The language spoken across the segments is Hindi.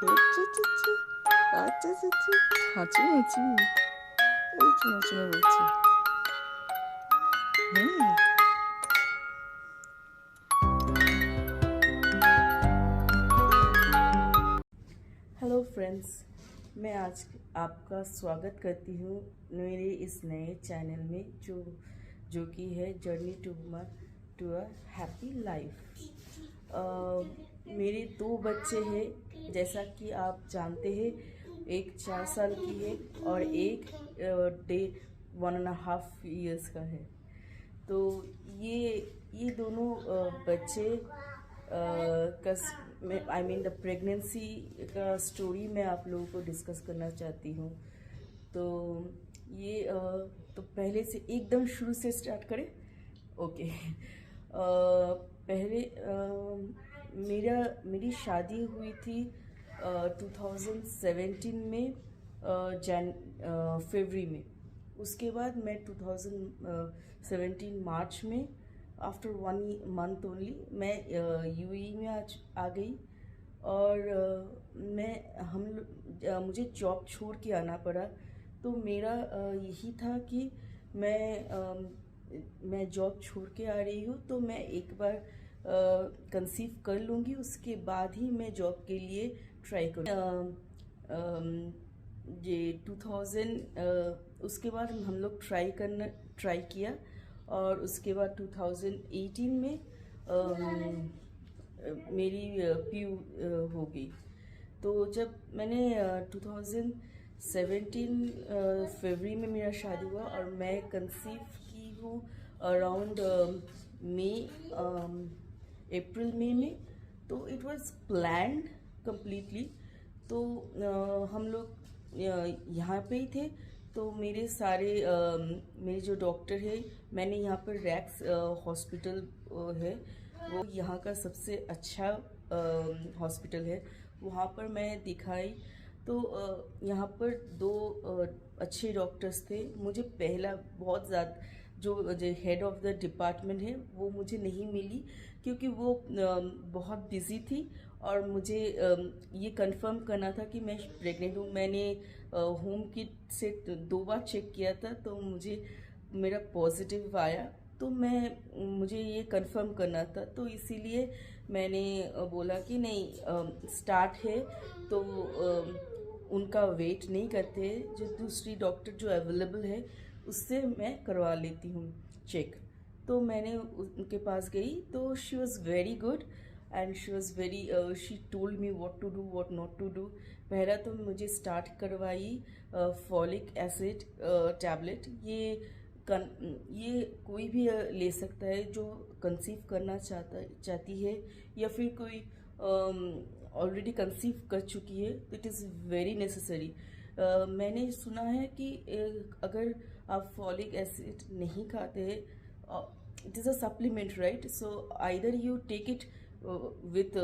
어쩌쩌쩌 어쩌쩌쩌 하지마지 오지마지마 오지 हेलो फ्रेंड्स, मैं आज आपका स्वागत करती हूँ मेरे इस नए चैनल में जो कि है journey to a happy life. मेरे 2 बच्चे हैं, जैसा कि आप जानते हैं। एक 4 साल की है और एक 1.5 years का है। तो ये दोनों बच्चे द प्रेगनेंसी का स्टोरी मैं आप लोगों को डिस्कस करना चाहती हूँ। तो ये तो पहले से एकदम शुरू से स्टार्ट करें। ओके। पहले मेरी शादी हुई थी 2017 में, फरवरी में। उसके बाद मैं 2017 मार्च में आफ्टर 1 month ओनली मैं यूएई में आ गई। और मुझे जॉब छोड़ के आना पड़ा। तो मेरा यही था कि मैं जॉब छोड़ के आ रही हूँ, तो मैं एक बार कंसीव कर लूँगी, उसके बाद ही मैं जॉब के लिए ट्राई करूँ। ये 2000 उसके बाद हम लोग ट्राई किया। और उसके बाद 2018 में मेरी पीयू हो गई। तो जब मैंने 2017 फरवरी में मेरा शादी हुआ और मैं कंसीव की हूँ अराउंड अप्रैल मई में। तो इट वाज प्लान्ड कम्प्लीटली। तो हम लोग यहाँ पे ही थे। तो मेरे मेरे जो डॉक्टर है, मैंने यहाँ पर रैक्स हॉस्पिटल है, वो यहाँ का सबसे अच्छा हॉस्पिटल है, वहाँ पर मैं दिखाई। तो यहाँ पर 2 अच्छे डॉक्टर्स थे। मुझे पहला बहुत ज़्यादा जो हेड ऑफ द डिपार्टमेंट है वो मुझे नहीं मिली, क्योंकि वो बहुत बिजी थी। और मुझे ये कंफर्म करना था कि मैं प्रेग्नेंट हूँ। मैंने होम किट से 2 बार चेक किया था, तो मेरा पॉजिटिव आया। तो मुझे ये कंफर्म करना था, तो इसीलिए मैंने बोला कि नहीं, स्टार्ट है तो उनका वेट नहीं करते। जो दूसरी डॉक्टर जो अवेलेबल है उससे मैं करवा लेती हूँ चेक। तो मैंने उनके पास गई। तो she was very good and she told me what to do what not to do. पहला तो मुझे स्टार्ट करवाई फॉलिक एसिड टैबलेट। ये कोई भी ले सकता है जो कंसीव करना चाहती है, या फिर कोई ऑलरेडी कंसीव कर चुकी है। तो इट इज़ वेरी नेसेसरी। मैंने सुना है कि अगर आप फॉलिक एसिड नहीं खाते हैं, it is a supplement, right? So either you take it with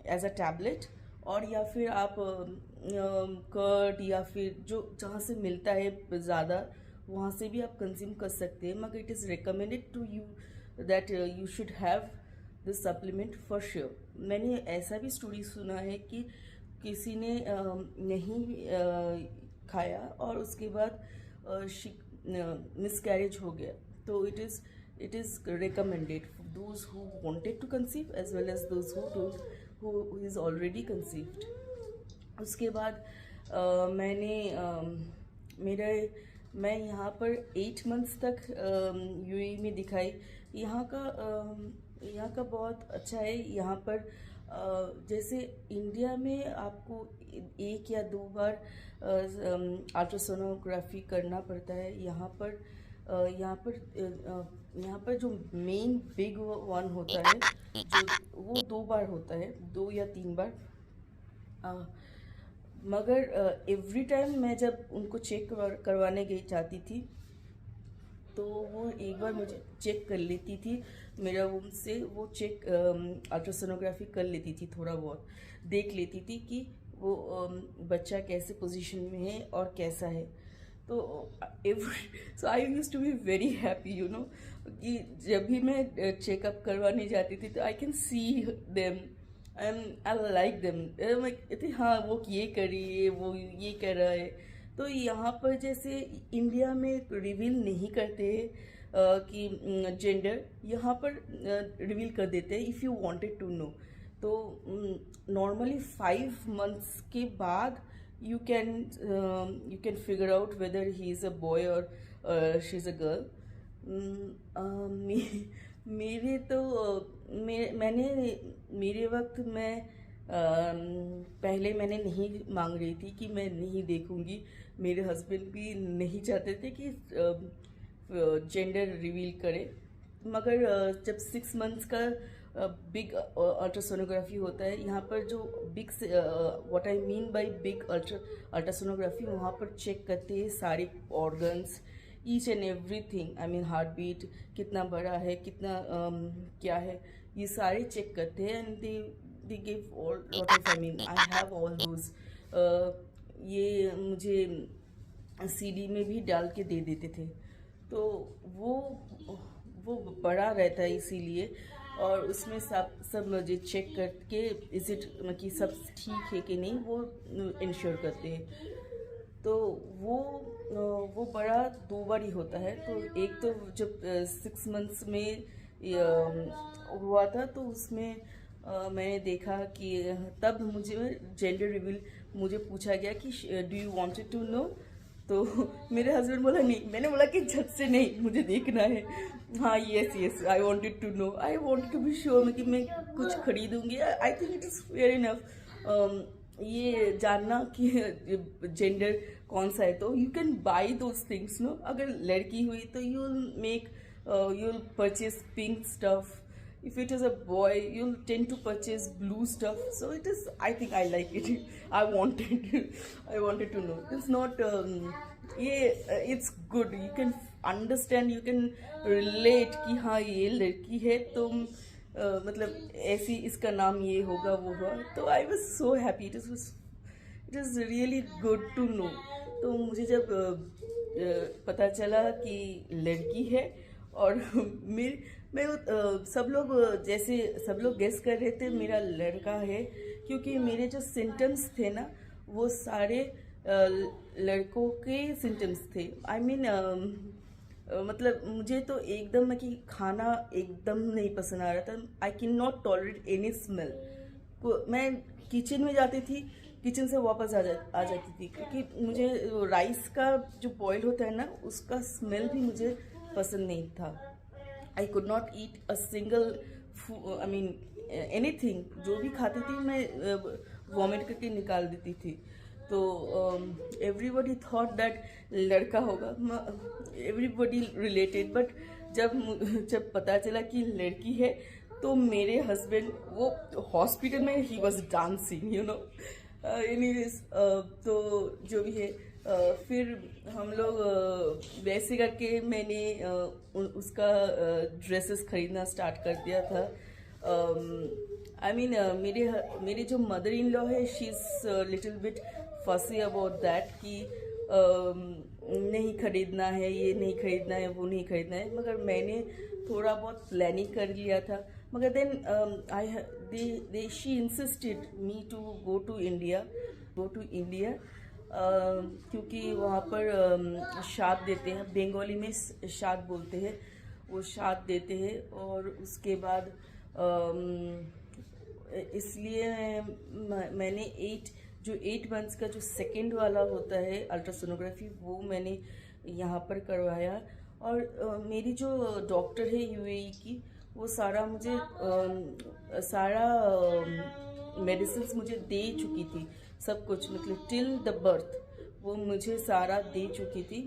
as a tablet, और या फिर आप कर्ड या फिर जो जहाँ से मिलता है ज़्यादा, वहाँ से भी आप कंज्यूम कर सकते हैं। मगर it is recommended to you that you should have this supplement for sure. मैंने ऐसा भी स्टोरी सुना है कि किसी ने नहीं खाया और उसके बाद मिसकैरेज हो गया। तो it is recommended for those who wanted to conceive as well as those who is already conceived. उसके बाद मैं यहाँ पर 8 months तक यूएई में दिखाई। यहाँ का बहुत अच्छा है। यहाँ पर जैसे इंडिया में आपको 1 या 2 बार अल्ट्रासोनोग्राफी करना पड़ता है। यहाँ पर जो मेन बिग वन होता है, जो वो 2 बार होता है, 2 या 3 बार। मगर एवरी टाइम मैं जब उनको चेक करवाने गई जाती थी, तो वो एक बार मुझे चेक कर लेती थी। मेरा वूम से वो चेक अल्ट्रासोनोग्राफी कर लेती थी, थोड़ा बहुत देख लेती थी कि वो बच्चा कैसे पोजीशन में है और कैसा है। तो so I use to be very happy, you know, कि जब भी मैं चेकअप करवाने जाती थी तो I can see them I like them. हाँ वो ये कर रही है, वो ये कर रहा है। तो यहाँ पर जैसे इंडिया में रिवील नहीं करते हैं कि जेंडर, यहाँ पर रिवील कर देते हैं if you wanted to know. तो नॉर्मली 5 months के बाद you can figure out whether he is a boy or she's a girl. मेरे तो मैंने मेरे वक्त मैं पहले मैंने नहीं मांग रही थी कि मैं नहीं देखूंगी। मेरे हस्बैंड भी नहीं चाहते थे कि जेंडर रिवील करे, मगर जब 6 months का बिग अल्ट्रासोनोग्राफी होता है, यहाँ पर जो big what I mean by big ultrasonography, वहाँ पर चेक करते हैं सारे organs, each and everything. I mean heart beat कितना बड़ा है, कितना क्या है, ये सारे चेक करते हैं। And they give all lot of, I mean I have all those. ये मुझे सीडी में भी डाल के दे देते थे। तो वो बड़ा रहता है इसीलिए, और उसमें सब मुझे चेक करके इज इट कि सब ठीक है कि नहीं, वो इंश्योर करते हैं। तो वो बड़ा 2 बार ही होता है। तो एक तो जब 6 months में हुआ था, तो उसमें मैंने देखा कि तब मुझे जेंडर रिवील मुझे पूछा गया कि do you wanted to know. तो मेरे हस्बैंड बोला नहीं, मैंने बोला कि झट से नहीं, मुझे देखना है। हाँ yes I wanted to know, I wanted to be sure कि मैं कुछ खरीदूंगी। I think it is fair enough ये जानना कि जेंडर कौन सा है। तो you can buy those things no. अगर लड़की हुई तो you will make you will purchase pink stuff, if it is a boy you'll tend to purchase blue stuff. So it is, I think I like it. I wanted to know. It's not it's good, you can understand, you can relate कि हाँ ये लड़की है तो मतलब ऐसी इसका नाम ये होगा वो होगा। तो I was so happy. It is really good to know. तो मुझे जब पता चला कि लड़की है, और मैं सब लोग गेस कर रहे थे मेरा लड़का है, क्योंकि मेरे जो सिम्टम्स थे ना वो सारे लड़कों के सिम्टम्स थे। आई मीन मतलब मुझे तो एकदम कि खाना एकदम नहीं पसंद आ रहा था। I can not tolerate any smell. मैं किचन में जाती थी, किचन से वापस आ जाती थी, क्योंकि मुझे राइस का जो बॉयल होता है ना उसका स्मेल भी मुझे पसंद नहीं था। आई could not eat a single I mean anything. जो भी खाती थी मैं वॉमिट करके निकाल देती थी। तो एवरीबडी थॉट दैट लड़का होगा, एवरीबडी रिलेटेड। बट जब पता चला कि लड़की है, तो मेरे हस्बैंड वो हॉस्पिटल में he was dancing, you know. Anyways तो जो भी है, फिर हम लोग वैसे करके मैंने उसका ड्रेसेस खरीदना स्टार्ट कर दिया था। आई मीन मेरे जो मदर इन लॉ है, शी इज़ लिटिल बिट फसी अबाउट दैट कि नहीं खरीदना है, ये नहीं खरीदना है, वो नहीं खरीदना है। मगर मैंने थोड़ा बहुत प्लानिंग कर लिया था। मगर then she insisted me to go to India, क्योंकि वहाँ पर शाद देते हैं, बंगाली में शाद बोलते हैं, वो शाद देते हैं। और उसके बाद इसलिए मैंने 8 months का जो सेकेंड वाला होता है अल्ट्रासोनोग्राफी, वो मैंने यहाँ पर करवाया। और मेरी जो डॉक्टर है यूएई की, वो सारा मेडिसिन मुझे दे चुकी थी, सब कुछ, मतलब टिल द बर्थ वो मुझे सारा दे चुकी थी।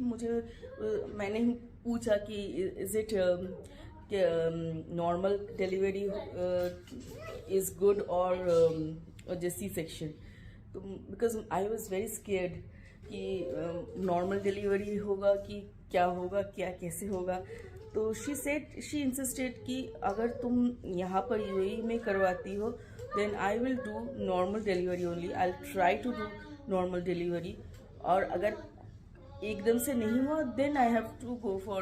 मैंने पूछा कि is it normal delivery is good और जो सी सेक्शन। तो because I was very scared कि नॉर्मल डिलीवरी होगा कि क्या होगा, क्या कैसे होगा। तो शी इंसिस्टेड कि अगर तुम यहाँ पर यूएई में करवाती हो, then I will do normal delivery only. I'll try to do normal delivery. और अगर एकदम से नहीं हुआ then I have to go for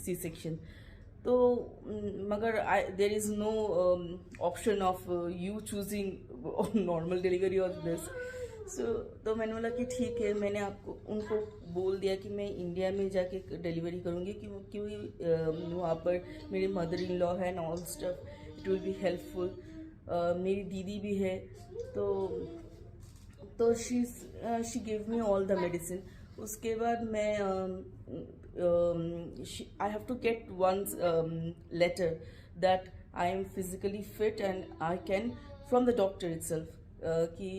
C-section. तो मगर there is no option of you choosing normal delivery और दिस। सो तो मैंने बोला कि ठीक है, मैंने आपको उनको बोल दिया कि मैं इंडिया में जाके डिलीवरी करूँगी, क्योंकि वहाँ पर मेरी मदर इन लॉ है and all stuff, it will be helpful. मेरी दीदी भी है, तो she give me all the medicine. उसके बाद मैं I have to get one letter that I am physically fit and I can from the doctor itself कि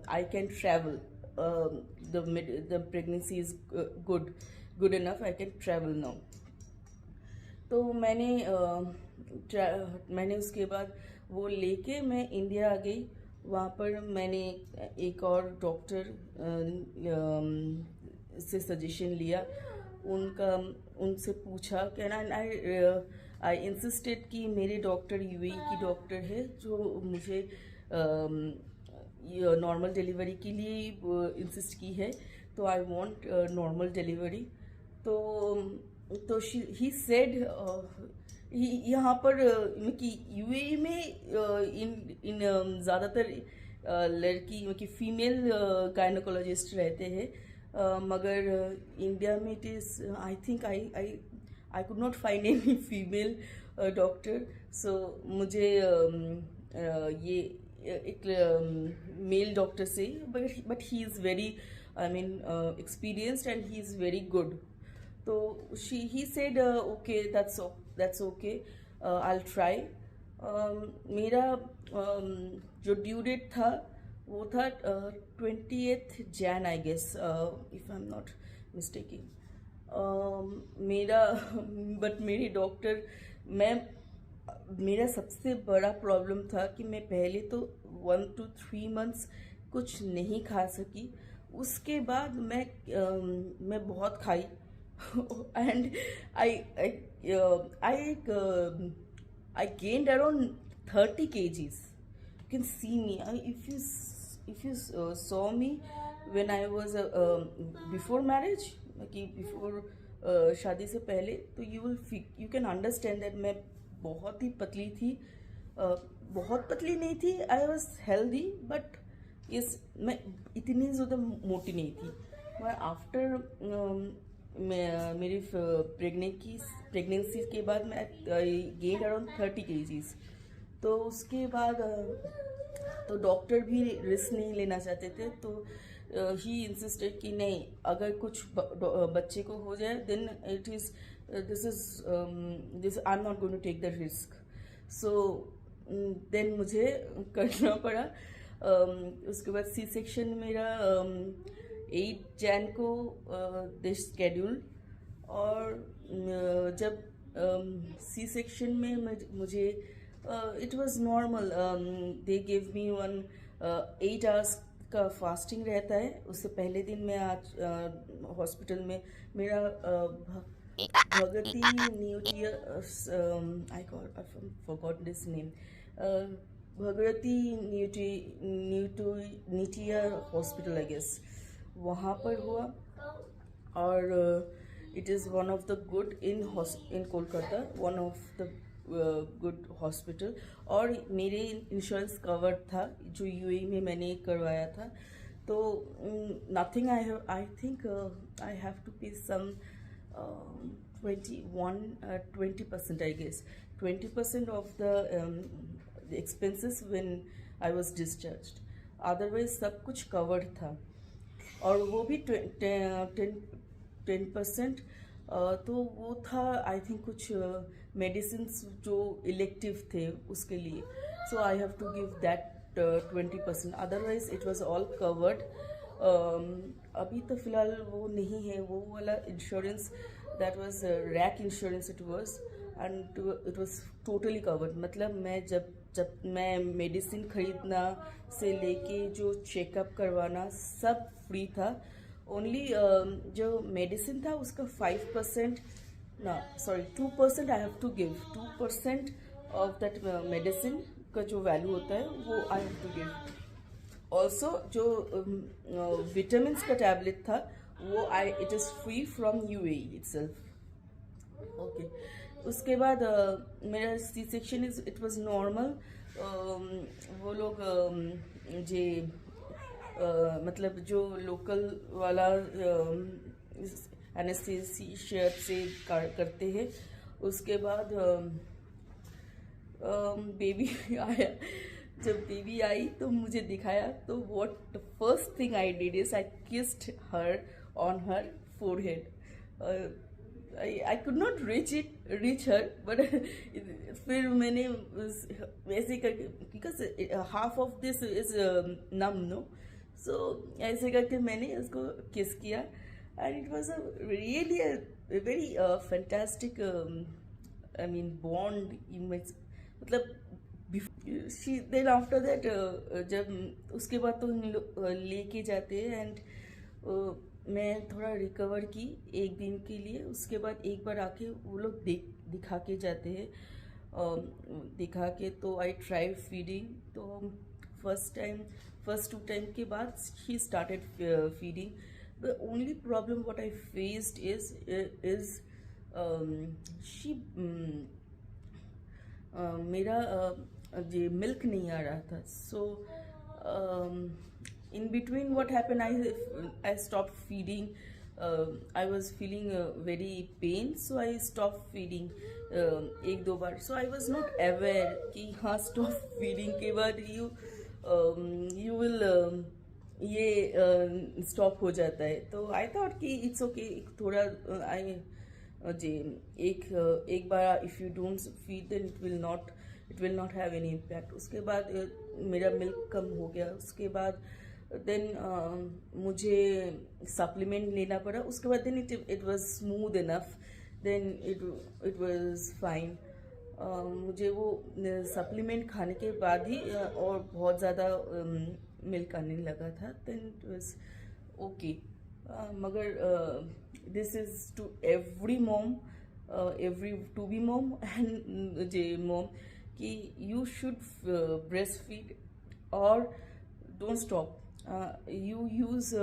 I can travel, the pregnancy is good enough, I can travel now। तो मैंने उसके बाद वो लेके मैं इंडिया आ गई। वहाँ पर मैंने एक और डॉक्टर से सजेशन लिया, उनसे पूछा कैन आई इंसिस्टेड कि मेरे डॉक्टर यूएई की डॉक्टर है जो मुझे नॉर्मल डिलीवरी के लिए इंसिस्ट की है, तो आई वांट नॉर्मल डिलीवरी। तो ही सेड यहाँ पर कि यूएई में इन ज़्यादातर लड़की कि फीमेल गायनोकोलॉजिस्ट रहते हैं, मगर इंडिया में it is I think I could not find any female doctor. So मुझे ये एक मेल डॉक्टर से, but he is very experienced and he is very good। तो he said okay, that's okay, I'll try। मेरा जो ड्यू डेट था वो था 20th Jan I guess, if I am not mistaking. But मेरी डॉक्टर, मेरा सबसे बड़ा प्रॉब्लम था कि मैं पहले तो 1 to 3 months कुछ नहीं खा सकी। उसके बाद मैं बहुत खाई and I gained around 30 kgs। You can see me, if you saw me when I was before marriage, कि before शादी से पहले, तो you can understand that मैं बहुत ही पतली थी। बहुत पतली नहीं थी, आई वॉज हेल्दी, बट मैं इतनी ज़्यादा मोटी नहीं थी। मैं आफ्टर मेरी प्रेगनेंसी के बाद मैं गेन अराउंड 30 kgs। तो उसके बाद तो डॉक्टर भी रिस्क नहीं लेना चाहते थे, तो ही इंसिस्टेड कि नहीं, अगर कुछ बच्चे को हो जाए then it is this I am not going to take the risk. So then मुझे करना पड़ा। उसके बाद सी सेक्शन मेरा 8 Jan को दिस स्केड्यूल, और जब सी सेक्शन में मुझे it was normal, they give me 8 hours का फास्टिंग रहता है। उससे पहले दिन मैं आज हॉस्पिटल में मेरा Bhagwati Neotia, I forgot this name, Bhagwati Neotia hospital I guess, वहाँ पर हुआ। और it is one of the good in Kolkata, one of the good hospital. और मेरे इंश्योरेंस कवर्ड था जो यूएई में मैंने करवाया था। तो nothing, I think I have to pay some 20% I guess, 20% of the expenses when I was discharged। Otherwise सब कुछ कवर्ड था, और वो भी 10%। तो वो था आई थिंक कुछ मेडिसिन जो इलेक्टिव थे उसके लिए, so I have to give that 20%, otherwise it was all covered. अभी तो फिलहाल वो नहीं है, वो वाला insurance, that was rack insurance it was, and it was totally covered. मतलब मैं जब मैं मेडिसिन खरीदना से लेके जो चेकअप करवाना सब फ्री था। ओनली जो मेडिसिन था उसका 5%, ना sorry 2% I have to give, 2% of that medicine का जो वैल्यू होता है वो I have to give. Also जो विटामिन का टैबलेट था वो it is free from UAE itself. Okay, उसके बाद मेरा C section it was normal. वो लोग जे मतलब जो लोकल वाला एनेस्थीसिया से करते हैं। उसके बाद बेबी आया। जब बेबी आई तो मुझे दिखाया, तो what the first thing I did is I kissed her on her forehead. I could not reach her, but फिर मैंने वैसे करके, because half of this is numb, no, so ऐसे करके मैंने उसको किस किया, and it was a really a very fantastic I mean bond in my, मतलब she then after that जब उसके बाद तो लेके जाते हैं, एंड मैं थोड़ा रिकवर की एक दिन के लिए। उसके बाद एक बार आके वो लोग दिखा के जाते हैं, दिखा के तो आई ट्राई फीडिंग। तो फर्स्ट 2 टाइम के बाद he started feeding. The only problem what I faced is she मेरा ये मिल्क नहीं आ रहा था। सो in between what happened, I stopped feeding. I was feeling very pain, so I stopped feeding एक दो बार। So I was not aware कि हाँ stop feeding के बाद you will ये stop हो जाता है। तो I thought कि it's okay, थोड़ा जी एक बार if you don't feed then it will not have any impact। उसके बाद मेरा मिल्क कम हो गया। उसके बाद देन मुझे सप्लीमेंट लेना पड़ा। उसके बाद then it was smooth enough, then it was fine. मुझे वो सप्लीमेंट खाने के बाद ही और बहुत ज़्यादा मिल्क आने लगा था, देन इट वाज ओके। मगर this is to every mom, every to be mom and जे मॉम, कि यू शुड ब्रेस्ट फीड और डोंट स्टॉप। यू यूज़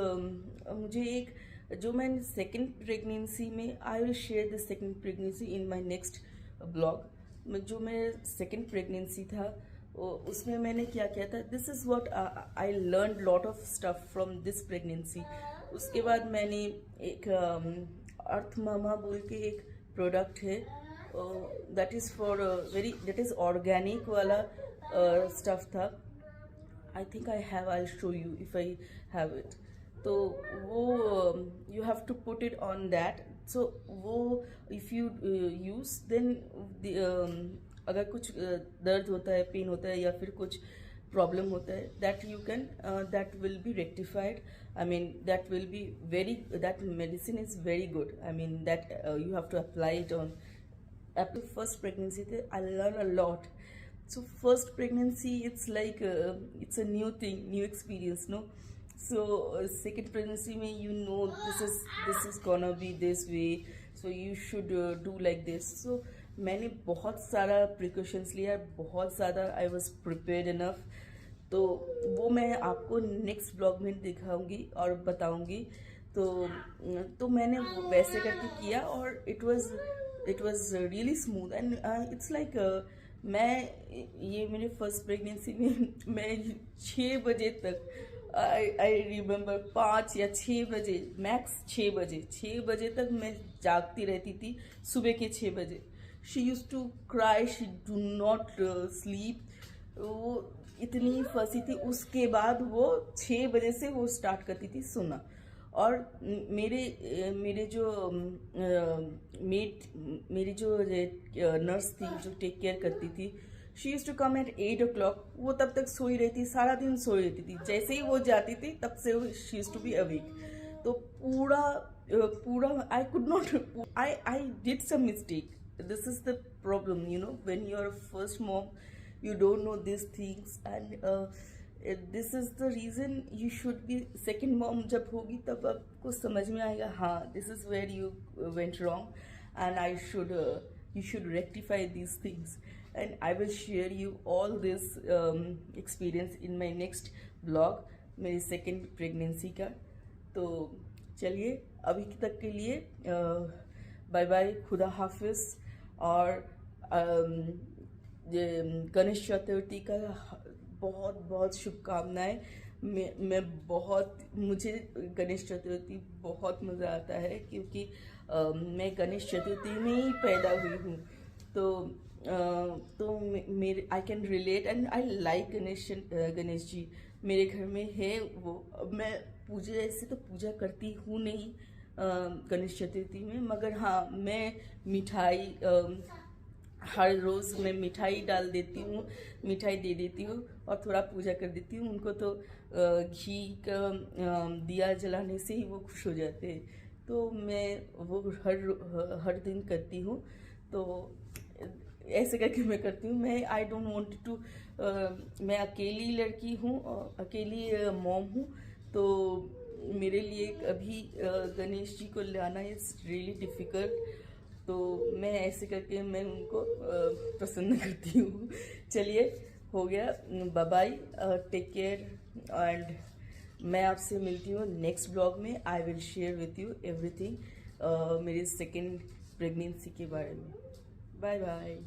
मुझे एक जो मैं सेकेंड प्रेगनेंसी में, I will share the second pregnancy in my next blog. जो मेरा सेकेंड प्रेगनेंसी था उसमें मैंने क्या किया था, this is what I learn lot of stuff from this pregnancy. उसके बाद मैंने एक अर्थ मामा बोल के एक प्रोडक्ट है, that is for very, that is organic वाला स्टफ था। I think I'll show you if I have it। तो वो you have to put it on that। so वो if you use then अगर कुछ दर्द होता है, पेन होता है या फिर कुछ प्रॉब्लम होता है, that you can that will be rectified। I mean that will be very, that medicine is very good। I mean that you have to apply it on। after first pregnancy I learned a lot। So first pregnancy, it's like it's a new thing, new experience, no? So second pregnancy में you know this is gonna be this way, so you should do like this। So मैंने बहुत सारा precautions लिया, बहुत ज़्यादा I was prepared enough। तो वो मैं आपको नेक्स्ट ब्लॉग में दिखाऊंगी और बताऊंगी। तो मैंने वो वैसे करके किया और it was really smooth and it's like मैं ये मेरे फर्स्ट प्रेगनेंसी में मैं 6 बजे तक आई रिमेम्बर 5 या 6 बजे मैक्स 6 बजे तक मैं जागती रहती थी। सुबह के 6 बजे she use to cry, she do not sleep. वो इतनी फंसी थी। उसके बाद वो 6 बजे से वो स्टार्ट करती थी सोना। और मेरे जो मेरी जो नर्स थी जो टेक केयर करती थी, she use to come at 8 o'clock। वो तब तक सोई रहती, सारा दिन सोई रहती थी। जैसे ही वो जाती थी तब से she use to be awake. तो पूरा I could not, I did some mistake. This is the problem, you know, when you are first mom you don't know these things and this is the reason you should be second mom। जब होगी तब आपको समझ में आएगा, हाँ this is where you went wrong and you should rectify these things and I will share you all this experience in my next vlog मेरी second pregnancy का। तो चलिए अभी तक के लिए बाय बाय, खुदा हाफिज। और गणेश चतुर्थी का बहुत बहुत शुभकामनाएं। मैं बहुत, मुझे गणेश चतुर्थी बहुत मज़ा आता है क्योंकि मैं गणेश चतुर्थी में ही पैदा हुई हूँ। तो मेरे I can relate and I like Ganesh ji मेरे घर में है। वो मैं पूजा, ऐसे तो पूजा करती हूँ नहीं गणेश चतुर्थी में, मगर हाँ मैं मिठाई हर रोज़ मैं मिठाई डाल देती हूँ, मिठाई दे देती हूँ और थोड़ा पूजा कर देती हूँ। उनको तो घी का दिया जलाने से ही वो खुश हो जाते हैं, तो मैं वो हर दिन करती हूँ। तो ऐसे करके मैं करती हूँ। मैं आई डोंट वांट टू, मैं अकेली लड़की हूँ, अकेली मॉम हूँ, तो मेरे लिए अभी गणेश जी को लाना इज़ रियली डिफ़िकल्ट। तो मैं ऐसे करके मैं उनको प्रसन्न करती हूँ। चलिए, हो गया, bye bye, take care, and मैं आपसे मिलती हूँ नेक्स्ट ब्लॉग में। I will share with you everything मेरी सेकेंड प्रेगनेंसी के बारे में। Bye bye.